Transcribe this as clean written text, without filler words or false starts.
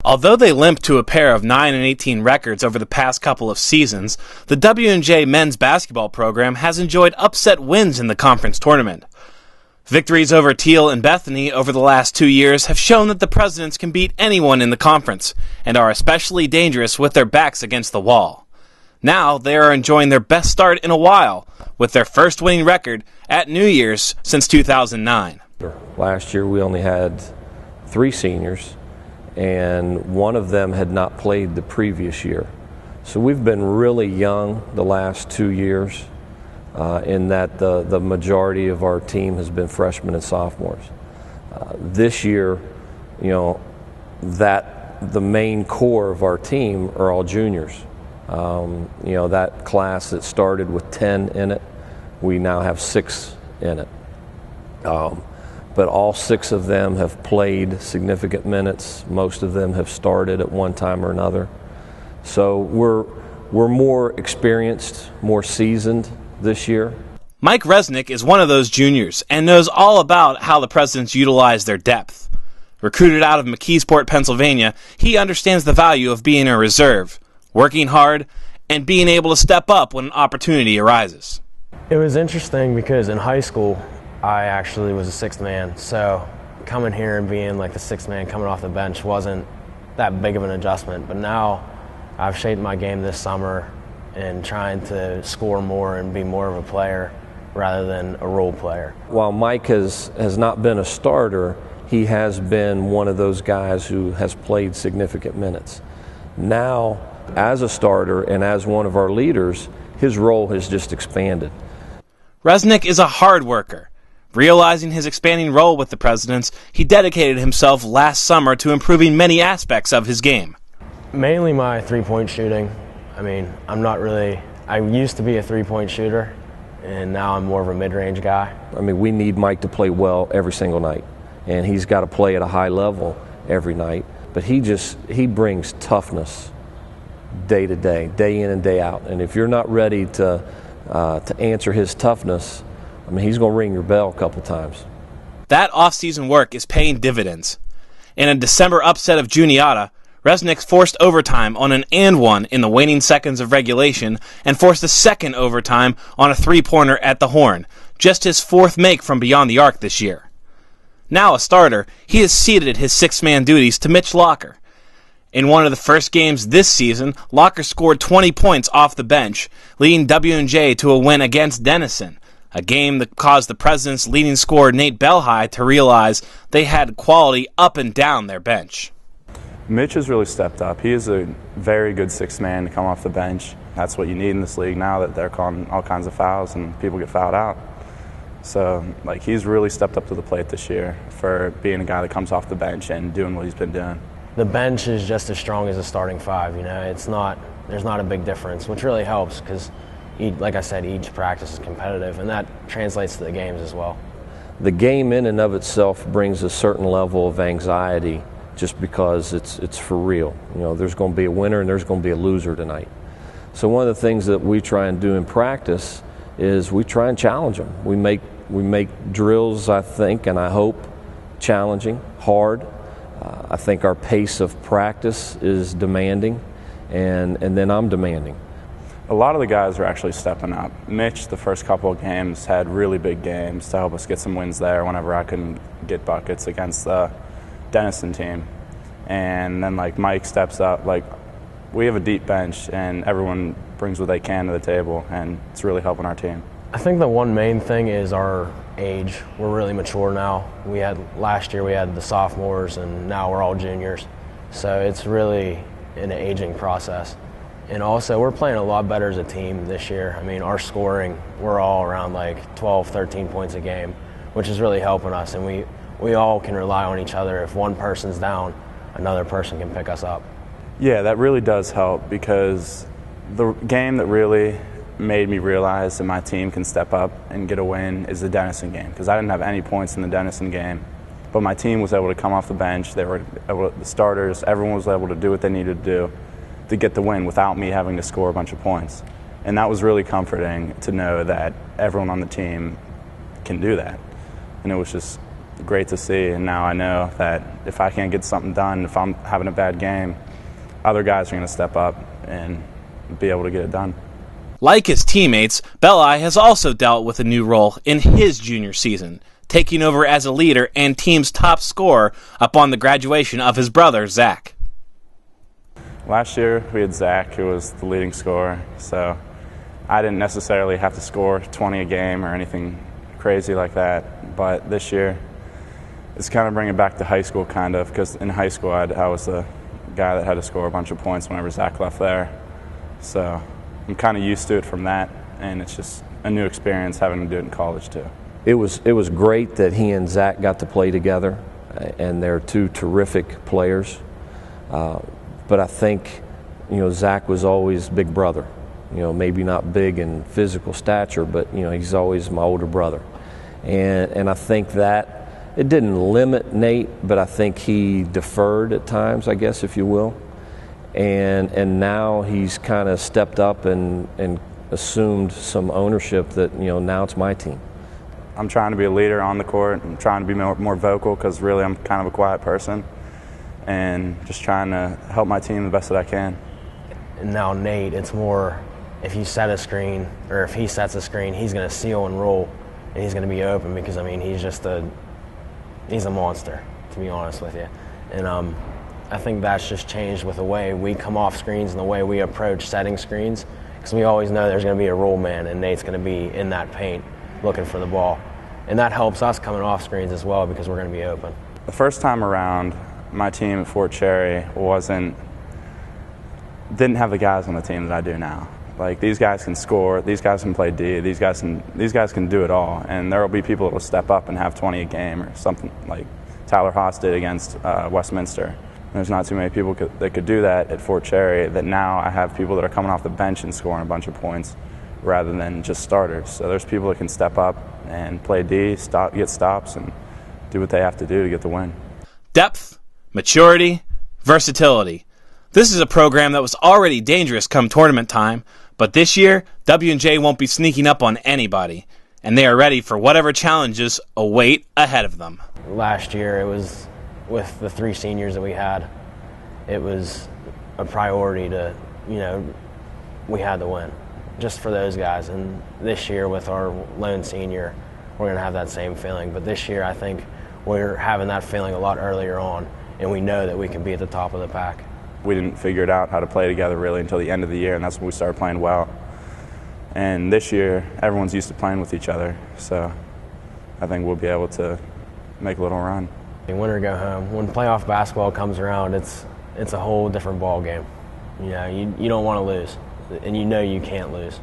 Although they limped to a pair of 9-18 records over the past couple of seasons, the W&J men's basketball program has enjoyed upset wins in the conference tournament. Victories over Teal and Bethany over the last 2 years have shown that the Presidents can beat anyone in the conference, and are especially dangerous with their backs against the wall. Now they are enjoying their best start in a while, with their first winning record at New Year's since 2009. Last year we only had 3 seniors, and one of them had not played the previous year. So we've been really young the last 2 years, in that the majority of our team has been freshmen and sophomores. This year, that the main core of our team are all juniors. That class that started with 10 in it, we now have 6 in it. But all 6 of them have played significant minutes. Most of them have started at one time or another. So we're more experienced, more seasoned this year. Mike Resnick is one of those juniors and knows all about how the Presidents utilize their depth. Recruited out of McKeesport, Pennsylvania, he understands the value of being a reserve, working hard, and being able to step up when an opportunity arises. It was interesting because in high school, I actually was a 6th man, so coming here and being like the 6th man coming off the bench wasn't that big of an adjustment. But now I've shaped my game this summer and trying to score more and be more of a player rather than a role player. While Mike has not been a starter, he has been one of those guys who has played significant minutes. Now, as a starter and as one of our leaders, his role has just expanded. Resnick is a hard worker. Realizing his expanding role with the Presidents, he dedicated himself last summer to improving many aspects of his game. Mainly my three-point shooting. I used to be a three-point shooter, and now I'm more of a mid-range guy. We need Mike to play well every single night, and he's got to play at a high level every night. But he brings toughness day to day, day in and day out. And if you're not ready to answer his toughness, he's going to ring your bell a couple times. That off-season work is paying dividends. In a December upset of Juniata, Resnick forced overtime on an and one in the waning seconds of regulation and forced a second overtime on a three-pointer at the horn, just his 4th make from beyond the arc this year. Now a starter, he has ceded his 6-man duties to Mitch Locker. In one of the first games this season, Locker scored 20 points off the bench, leading W&J to a win against Denison, a game that caused the Presidents' leading scorer Nate Belhigh to realize they had quality up and down their bench. Mitch has really stepped up. He is a very good 6th man to come off the bench. That's what you need in this league now that they're calling all kinds of fouls and people get fouled out. So, he's really stepped up to the plate this year for being a guy that comes off the bench and doing what he's been doing. The bench is just as strong as a starting 5. There's not a big difference, which really helps because, like I said, each practice is competitive, and that translates to the games as well. The game in and of itself brings a certain level of anxiety just because it's for real. There's going to be a winner and there's going to be a loser tonight. So one of the things that we try and do in practice is we try and challenge them. We make drills, I think, and I hope, challenging, hard. I think our pace of practice is demanding, and then I'm demanding. A lot of the guys are actually stepping up. Mitch, the first couple of games, had really big games to help us get some wins there whenever I couldn't get buckets against the Denison team. And then Mike steps up. We have a deep bench and everyone brings what they can to the table, and it's really helping our team. I think the one main thing is our age. We're really mature now. Last year we had the sophomores, and now we're all juniors. So it's really an aging process. And also we're playing a lot better as a team this year. Our scoring, we're all around 12, 13 points a game, which is really helping us. And we all can rely on each other. If one person's down, another person can pick us up. Yeah, that really does help, because the game that really made me realize that my team can step up and get a win is the Denison game, because I didn't have any points in the Denison game, but my team was able to come off the bench. They were able the starters, everyone was able to do what they needed to do to get the win without me having to score a bunch of points. And that was really comforting to know that everyone on the team can do that. And it was just great to see. And now I know that if I can't get something done, if I'm having a bad game, other guys are going to step up and be able to get it done. Like his teammates, Belli has also dealt with a new role in his junior season, taking over as a leader and team's top scorer upon the graduation of his brother, Zach. Last year we had Zach, who was the leading scorer, so I didn't necessarily have to score 20 a game or anything crazy like that. But this year it's kind of bringing back to high school, kind of, because in high school I was the guy that had to score a bunch of points whenever Zach left there. So I'm kind of used to it from that, and it's just a new experience having to do it in college too. It was great that he and Zach got to play together, and they're two terrific players. But I think, Zach was always big brother. Maybe not big in physical stature, but he's always my older brother. And I think that it didn't limit Nate, but I think he deferred at times, I guess, if you will. And now he's kind of stepped up and assumed some ownership that, now it's my team. I'm trying to be a leader on the court. I'm trying to be more vocal, because really I'm kind of a quiet person, and just trying to help my team the best that I can. And now Nate, it's more if you set a screen, or if he sets a screen, he's going to seal and roll, and he's going to be open, because he's a monster, to be honest with you. And I think that's just changed with the way we come off screens and the way we approach setting screens, because we always know there's going to be a roll man, and Nate's going to be in that paint looking for the ball. And that helps us coming off screens as well, because we're going to be open. The first time around, my team at Fort Cherry didn't have the guys on the team that I do now. Like, these guys can score, these guys can play D, these guys can do it all. And there will be people that will step up and have 20 a game, or something like Tyler Haas did against Westminster. There's not too many people that could do that at Fort Cherry, that now I have people that are coming off the bench and scoring a bunch of points rather than just starters. So there's people that can step up and play D, get stops, and do what they have to do to get the win. Depth, maturity, versatility. This is a program that was already dangerous come tournament time, but this year, W&J won't be sneaking up on anybody, and they are ready for whatever challenges await ahead of them. Last year, it was, with the 3 seniors that we had, it was a priority to, we had to win, just for those guys. And this year, with our lone senior, we're going to have that same feeling. But this year, I think we're having that feeling a lot earlier on, and we know that we can be at the top of the pack. We didn't figure it out how to play together really until the end of the year, and that's when we started playing well. And this year, everyone's used to playing with each other, so I think we'll be able to make a little run. Win or go home. When playoff basketball comes around, it's a whole different ball game. You don't want to lose, and you can't lose.